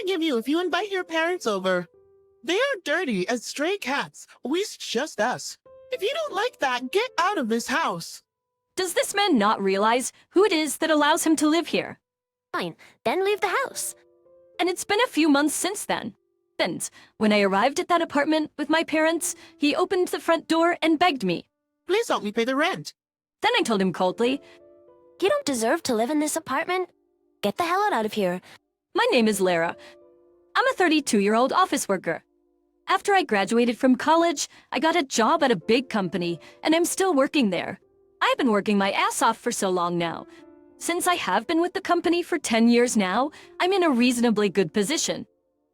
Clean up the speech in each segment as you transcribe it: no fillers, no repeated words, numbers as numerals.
forgive you if you invite your parents over. They are dirty as stray cats, always just us. If you don't like that, get out of this house. Does this man not realize who it is that allows him to live here? Fine, then leave the house. And it's been a few months since then. Then, when I arrived at that apartment with my parents, he opened the front door and begged me. Please help me pay the rent. Then I told him coldly, You don't deserve to live in this apartment. Get the hell out of here. My name is Lara. I'm a 32-year-old office worker. After I graduated from college, I got a job at a big company, and I'm still working there. I've been working my ass off for so long now. Since I have been with the company for 10 years now, I'm in a reasonably good position.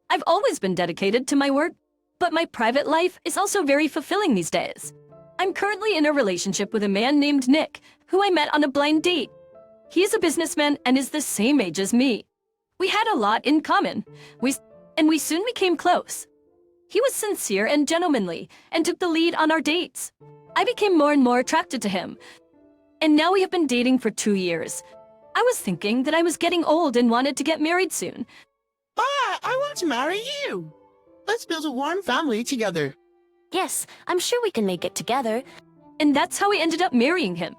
I've always been dedicated to my work, but my private life is also very fulfilling these days. I'm currently in a relationship with a man named Nick, who I met on a blind date. He is a businessman and is the same age as me. We had a lot in common, and we soon became close. He was sincere and gentlemanly, and took the lead on our dates. I became more and more attracted to him, and now we have been dating for 2 years. I was thinking that I was getting old and wanted to get married soon. I want to marry you. Let's build a warm family together. Yes, I'm sure we can make it together. And that's how we ended up marrying him.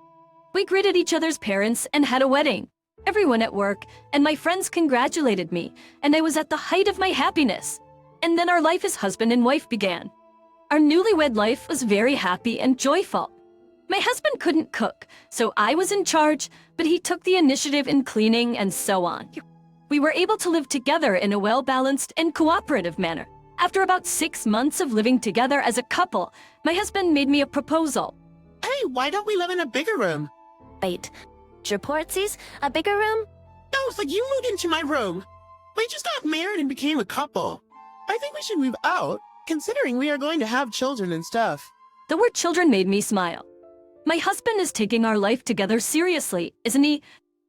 We greeted each other's parents and had a wedding. Everyone at work and my friends congratulated me, and I was at the height of my happiness. And then our life as husband and wife began. Our newlywed life was very happy and joyful. My husband couldn't cook, so I was in charge, but he took the initiative in cleaning and so on. We were able to live together in a well-balanced and cooperative manner. After about 6 months of living together as a couple, my husband made me a proposal. Hey, why don't we live in a bigger room? Wait, your portsies? A bigger room? No, it's like you moved into my room. We just got married and became a couple. I think we should move out, considering we are going to have children and stuff. The word children made me smile. My husband is taking our life together seriously, isn't he?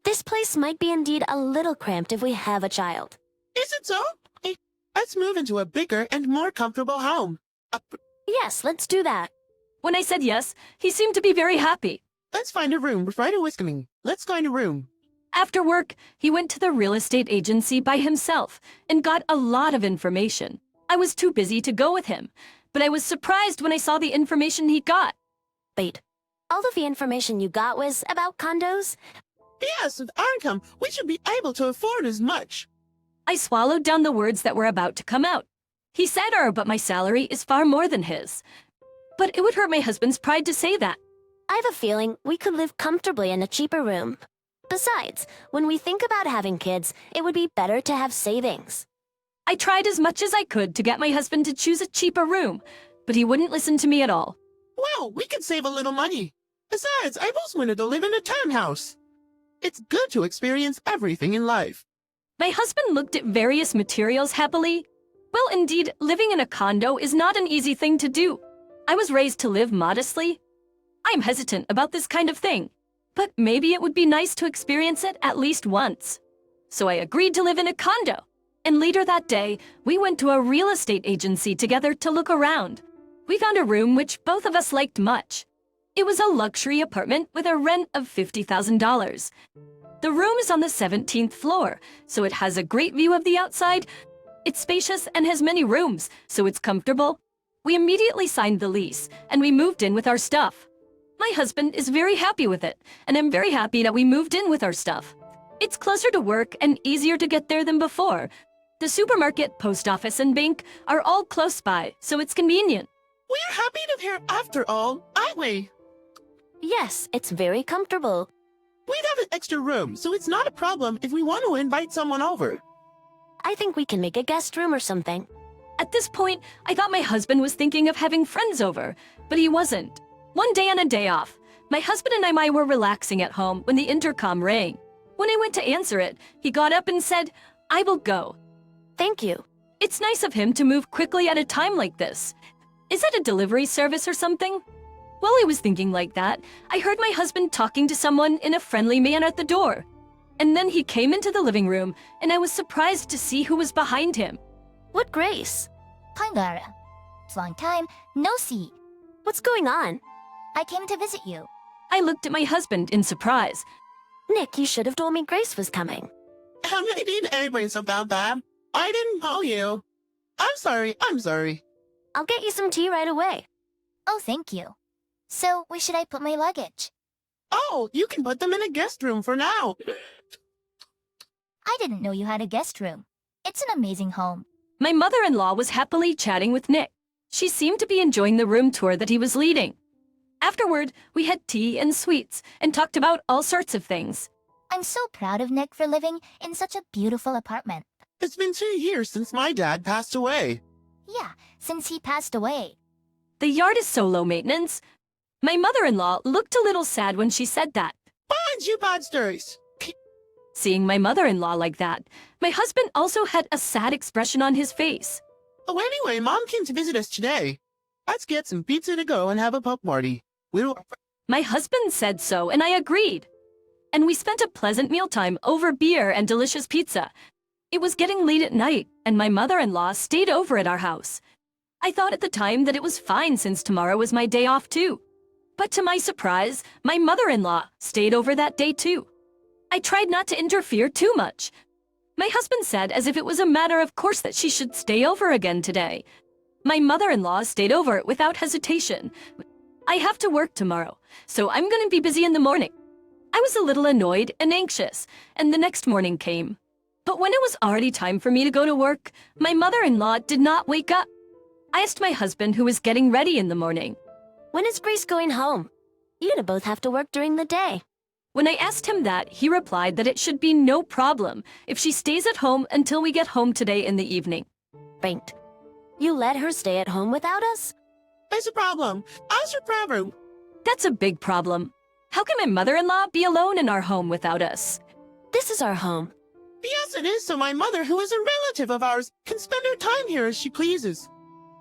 This place might be indeed a little cramped if we have a child. Is it so? Hey, let's move into a bigger and more comfortable home. Yes, let's do that. When I said yes, he seemed to be very happy. Let's find a room. We're Friday whisking. Let's find a room. After work, he went to the real estate agency by himself and got a lot of information. I was too busy to go with him, but I was surprised when I saw the information he got. Wait, all of the information you got was about condos? Yes, with our income, we should be able to afford as much. I swallowed down the words that were about to come out. He said, but my salary is far more than his. But it would hurt my husband's pride to say that. I have a feeling we could live comfortably in a cheaper room. Besides, when we think about having kids, it would be better to have savings. I tried as much as I could to get my husband to choose a cheaper room, but he wouldn't listen to me at all. Well, we could save a little money. Besides, I've always wanted to live in a townhouse. It's good to experience everything in life. My husband looked at various materials happily. Well, indeed, living in a condo is not an easy thing to do. I was raised to live modestly. I'm hesitant about this kind of thing, but maybe it would be nice to experience it at least once. So I agreed to live in a condo. And later that day, we went to a real estate agency together to look around. We found a room which both of us liked much. It was a luxury apartment with a rent of $50,000. The room is on the 17th floor, so it has a great view of the outside. It's spacious and has many rooms, so it's comfortable. We immediately signed the lease, and we moved in with our stuff. My husband is very happy with it, and I'm very happy that we moved in with our stuff. It's closer to work and easier to get there than before. The supermarket, post office, and bank are all close by, so it's convenient. We're happy to be here after all, aren't we? Yes, it's very comfortable. We'd have an extra room, so it's not a problem if we want to invite someone over. I think we can make a guest room or something. At this point, I thought my husband was thinking of having friends over, but he wasn't. One day on a day off, my husband and I were relaxing at home when the intercom rang. When I went to answer it, he got up and said, "I will go." Thank you. It's nice of him to move quickly at a time like this. Is that a delivery service or something? While I was thinking like that, I heard my husband talking to someone in a friendly manner at the door. And then he came into the living room, and I was surprised to see who was behind him. What grace? Hi, Lara. It's long time, no see. What's going on? I came to visit you. I looked at my husband in surprise. Nick, you should have told me Grace was coming. I'm not even anyways about that. I didn't call you. I'm sorry. I'll get you some tea right away. Oh, thank you. So, where should I put my luggage? Oh, you can put them in a guest room for now. I didn't know you had a guest room. It's an amazing home. My mother-in-law was happily chatting with Nick. She seemed to be enjoying the room tour that he was leading. Afterward, we had tea and sweets and talked about all sorts of things. I'm so proud of Nick for living in such a beautiful apartment. It's been 2 years since my dad passed away. Yeah, since he passed away. The yard is so low maintenance. My mother-in-law looked a little sad when she said that. Mind you, bad stories. Seeing my mother-in-law like that, my husband also had a sad expression on his face. Oh, anyway, Mom came to visit us today. Let's get some pizza to go and have a pup party. My husband said so, and I agreed. And we spent a pleasant mealtime over beer and delicious pizza. It was getting late at night, and my mother-in-law stayed over at our house. I thought at the time that it was fine since tomorrow was my day off too. But to my surprise, my mother-in-law stayed over that day too. I tried not to interfere too much. My husband said as if it was a matter of course that she should stay over again today. My mother-in-law stayed over without hesitation. I have to work tomorrow, so I'm going to be busy in the morning. I was a little annoyed and anxious, and the next morning came. But when it was already time for me to go to work, my mother-in-law did not wake up. I asked my husband, who was getting ready in the morning. When is Grace going home? You both have to work during the day. When I asked him that, he replied that it should be no problem if she stays at home until we get home today in the evening. Right. You let her stay at home without us? There's a problem. How's your problem? That's a big problem. How can my mother-in-law be alone in our home without us? This is our home. Yes, it is, so my mother, who is a relative of ours, can spend her time here as she pleases.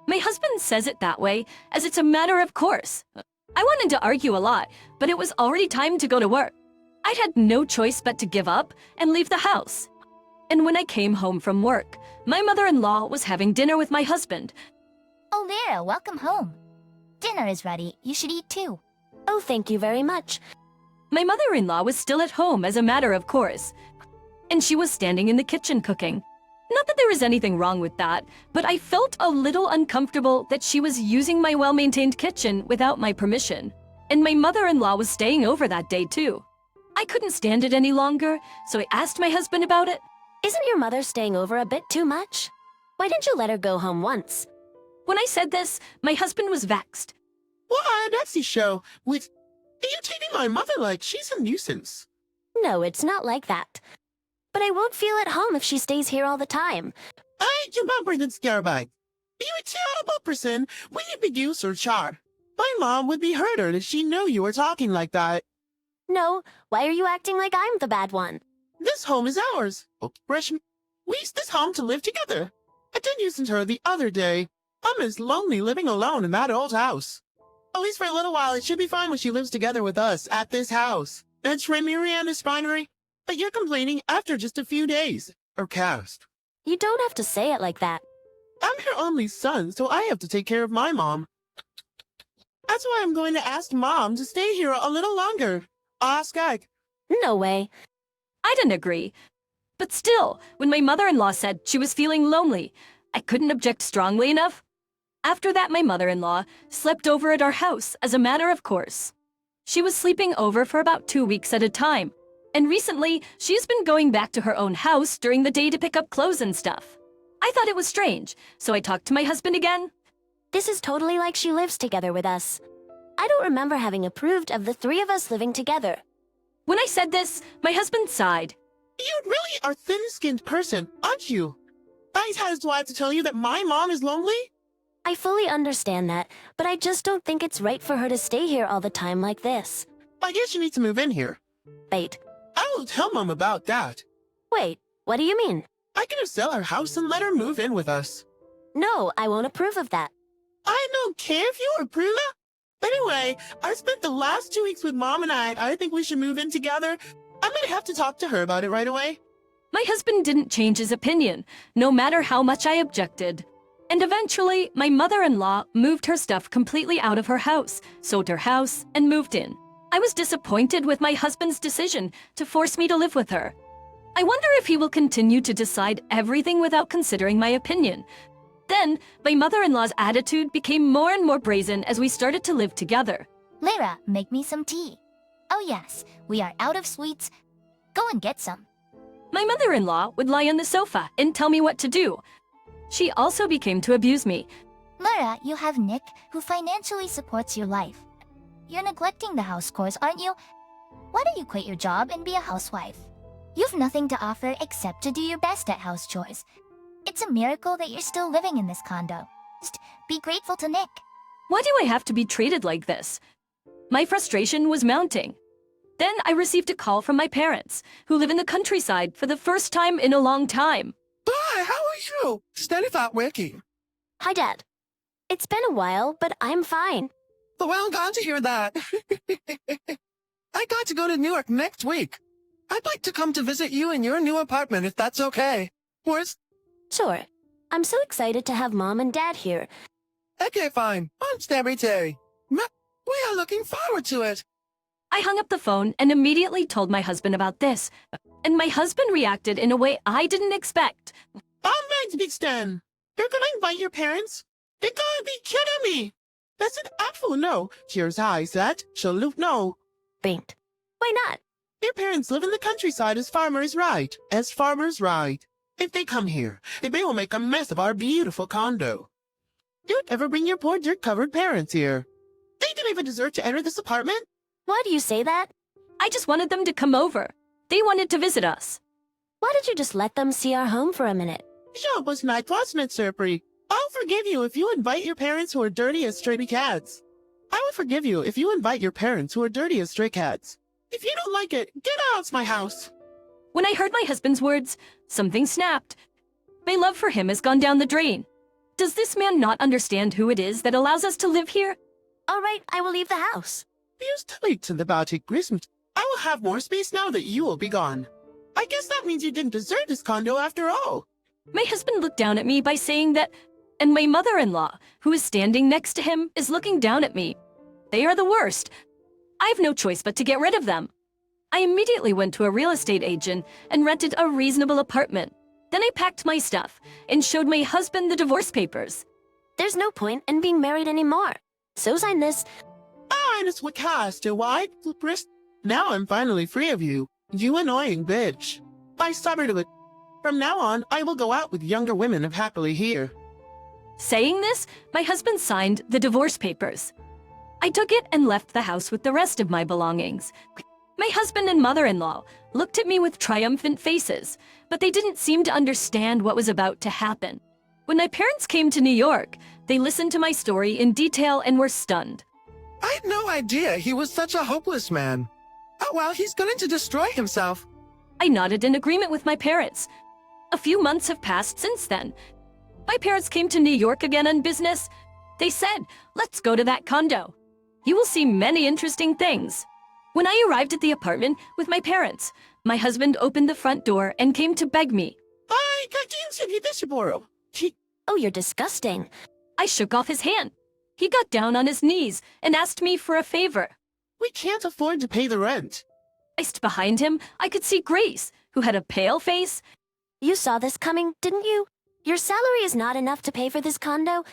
My husband says it that way, as it's a matter of course. I wanted to argue a lot, but it was already time to go to work. I'd had no choice but to give up and leave the house. And when I came home from work, my mother-in-law was having dinner with my husband. Oh, Lyra, welcome home. Dinner is ready. You should eat too. Oh, thank you very much. My mother-in-law was still at home as a matter of course, and she was standing in the kitchen cooking. Not that there was anything wrong with that, but I felt a little uncomfortable that she was using my well-maintained kitchen without my permission. And my mother-in-law was staying over that day too. I couldn't stand it any longer, so I asked my husband about it. Isn't your mother staying over a bit too much? Why didn't you let her go home once? When I said this, my husband was vexed. Why, that's the show. Are you treating my mother like she's a nuisance? No, it's not like that. But I won't feel at home if she stays here all the time. I ain't your bumper that's scarebag. You're a terrible person when you produce or char. My mom would be hurted if she knew you were talking like that. No, why are you acting like I'm the bad one? This home is ours. We used this home to live together. I did use her the other day. I'm as lonely living alone in that old house. At least for a little while, it should be fine when she lives together with us at this house. That's Miranda Spinery. But you're complaining after just a few days. Or cast. You don't have to say it like that. I'm her only son, so I have to take care of my mom. That's why I'm going to ask Mom to stay here a little longer. Ask Ag. No way. I didn't agree. But still, when my mother-in-law said she was feeling lonely, I couldn't object strongly enough. After that, my mother-in-law slept over at our house as a matter of course. She was sleeping over for about 2 weeks at a time. And recently, she's been going back to her own house during the day to pick up clothes and stuff. I thought it was strange, so I talked to my husband again. This is totally like she lives together with us. I don't remember having approved of the three of us living together. When I said this, my husband sighed. You really are a thin-skinned person, aren't you? Do I have to tell you that my mom is lonely? I fully understand that, but I just don't think it's right for her to stay here all the time like this. I guess you need to move in here. Wait. I will tell Mom about that. Wait, what do you mean? I can just sell our house and let her move in with us. No, I won't approve of that. I don't care if you approve it. Anyway, I spent the last 2 weeks with Mom and I think we should move in together. I'm gonna have to talk to her about it right away. My husband didn't change his opinion, no matter how much I objected. And eventually, my mother-in-law moved her stuff completely out of her house, sold her house, and moved in. I was disappointed with my husband's decision to force me to live with her. I wonder if he will continue to decide everything without considering my opinion. Then, my mother-in-law's attitude became more and more brazen as we started to live together. Lyra, make me some tea. Oh yes, we are out of sweets. Go and get some. My mother-in-law would lie on the sofa and tell me what to do. She also became to abuse me. Lyra, you have Nick, who financially supports your life. You're neglecting the house chores, aren't you? Why don't you quit your job and be a housewife? You've nothing to offer except to do your best at house chores. It's a miracle that you're still living in this condo. Just be grateful to Nick. Why do I have to be treated like this? My frustration was mounting. Then I received a call from my parents, who live in the countryside for the first time in a long time. Hi, how are you? Steady thought Wiki. Hi, Dad. It's been a while, but I'm fine. Well, glad to hear that. I got to go to New York next week. I'd like to come to visit you in your new apartment if that's okay. Where's... Sure. I'm so excited to have Mom and Dad here. Okay, fine. I'm Stabby Terry. We are looking forward to it. I hung up the phone and immediately told my husband about this, and my husband reacted in a way I didn't expect. I'm going to be Stan. You're gonna invite your parents? They're gonna be kidding me. That's an absolute no. Here's how I said. Absolute no. Baint. Why not? Your parents live in the countryside as farmers, right? As farmers, right? If they come here, they will make a mess of our beautiful condo. Don't ever bring your poor dirt-covered parents here. They didn't even deserve to enter this apartment. Why do you say that? I just wanted them to come over. They wanted to visit us. Why don't you just let them see our home for a minute? Sure was nice, wasn't it, Serpry? I'll forgive you if you invite your parents who are dirty as stray cats. I will forgive you if you invite your parents who are dirty as stray cats. If you don't like it, get out of my house. When I heard my husband's words, something snapped. My love for him has gone down the drain. Does this man not understand who it is that allows us to live here? All right, I will leave the house. Use delete to the Baltic Christmas. I will have more space now that you will be gone. I guess that means you didn't deserve this condo after all. My husband looked down at me by saying that, and my mother-in-law, who is standing next to him, is looking down at me. They are the worst. I have no choice but to get rid of them. I immediately went to a real estate agent and rented a reasonable apartment. Then I packed my stuff and showed my husband the divorce papers. There's no point in being married anymore. So sign this. I just would cast a wide wrist. Now I'm finally free of you. You annoying bitch. I stubborn to it. From now on, I will go out with younger women if happily here. Saying this, my husband signed the divorce papers. I took it and left the house with the rest of my belongings. My husband and mother-in-law looked at me with triumphant faces, but they didn't seem to understand what was about to happen. When my parents came to New York, they listened to my story in detail and were stunned. I had no idea he was such a hopeless man. Oh well, he's going to destroy himself. I nodded in agreement with my parents. A few months have passed since then. My parents came to New York again on business. They said, let's go to that condo. You will see many interesting things. When I arrived at the apartment with my parents, my husband opened the front door and came to beg me. I can't this tomorrow. Oh, you're disgusting. I shook off his hand. He got down on his knees and asked me for a favor. We can't afford to pay the rent. I stood behind him. I could see Grace, who had a pale face. You saw this coming, didn't you? Your salary is not enough to pay for this condo.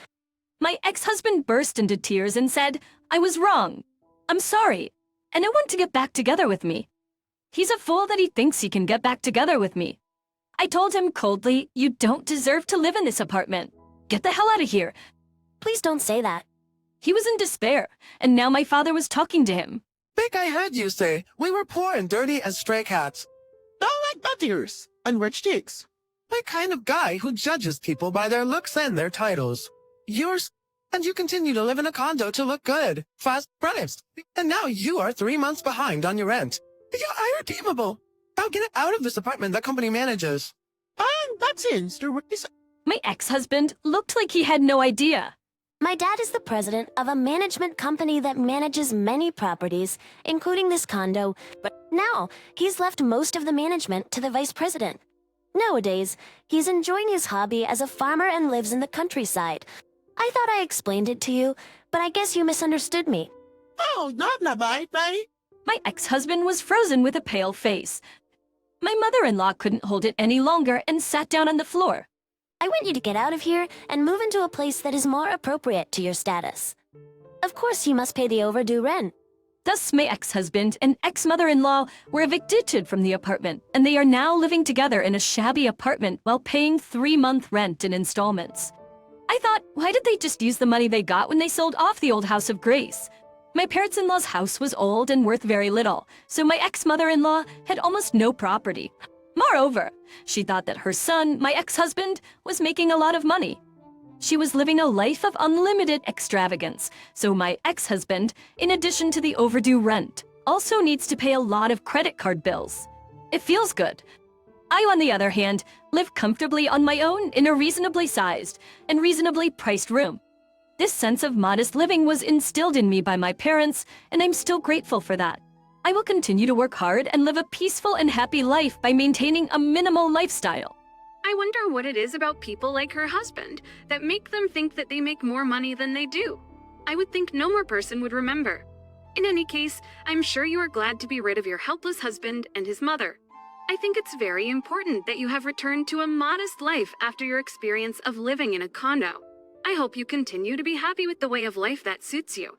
My ex-husband burst into tears and said, I was wrong. I'm sorry, and I want to get back together with me. He's a fool that he thinks he can get back together with me. I told him coldly, you don't deserve to live in this apartment. Get the hell out of here. Please don't say that. He was in despair, and now my father was talking to him. Think I heard you say we were poor and dirty as stray cats. Not like butters and rich chicks. The kind of guy who judges people by their looks and their titles. Yours, and you continue to live in a condo to look good, fast priced, and now you are 3 months behind on your rent. You're irredeemable. I'll get out of this apartment the company manages. That's it, My ex-husband looked like he had no idea. My dad is the president of a management company that manages many properties, including this condo, but now he's left most of the management to the vice president. Nowadays, he's enjoying his hobby as a farmer and lives in the countryside. I thought I explained it to you, but I guess you misunderstood me. Oh, not bye. My ex-husband was frozen with a pale face. My mother-in-law couldn't hold it any longer and sat down on the floor. I want you to get out of here and move into a place that is more appropriate to your status. Of course, you must pay the overdue rent. Thus, my ex-husband and ex-mother-in-law were evicted from the apartment, and they are now living together in a shabby apartment while paying 3-month rent in installments. I thought, why did they just use the money they got when they sold off the old house of Grace? My parents-in-law's house was old and worth very little, so my ex-mother-in-law had almost no property. Moreover, she thought that her son, my ex-husband, was making a lot of money. She was living a life of unlimited extravagance, so my ex-husband, in addition to the overdue rent, also needs to pay a lot of credit card bills. It feels good. I, on the other hand, live comfortably on my own in a reasonably sized and reasonably priced room. This sense of modest living was instilled in me by my parents, and I'm still grateful for that. I will continue to work hard and live a peaceful and happy life by maintaining a minimal lifestyle. I wonder what it is about people like her husband that make them think that they make more money than they do. I would think no more person would remember. In any case, I'm sure you are glad to be rid of your helpless husband and his mother. I think it's very important that you have returned to a modest life after your experience of living in a condo. I hope you continue to be happy with the way of life that suits you.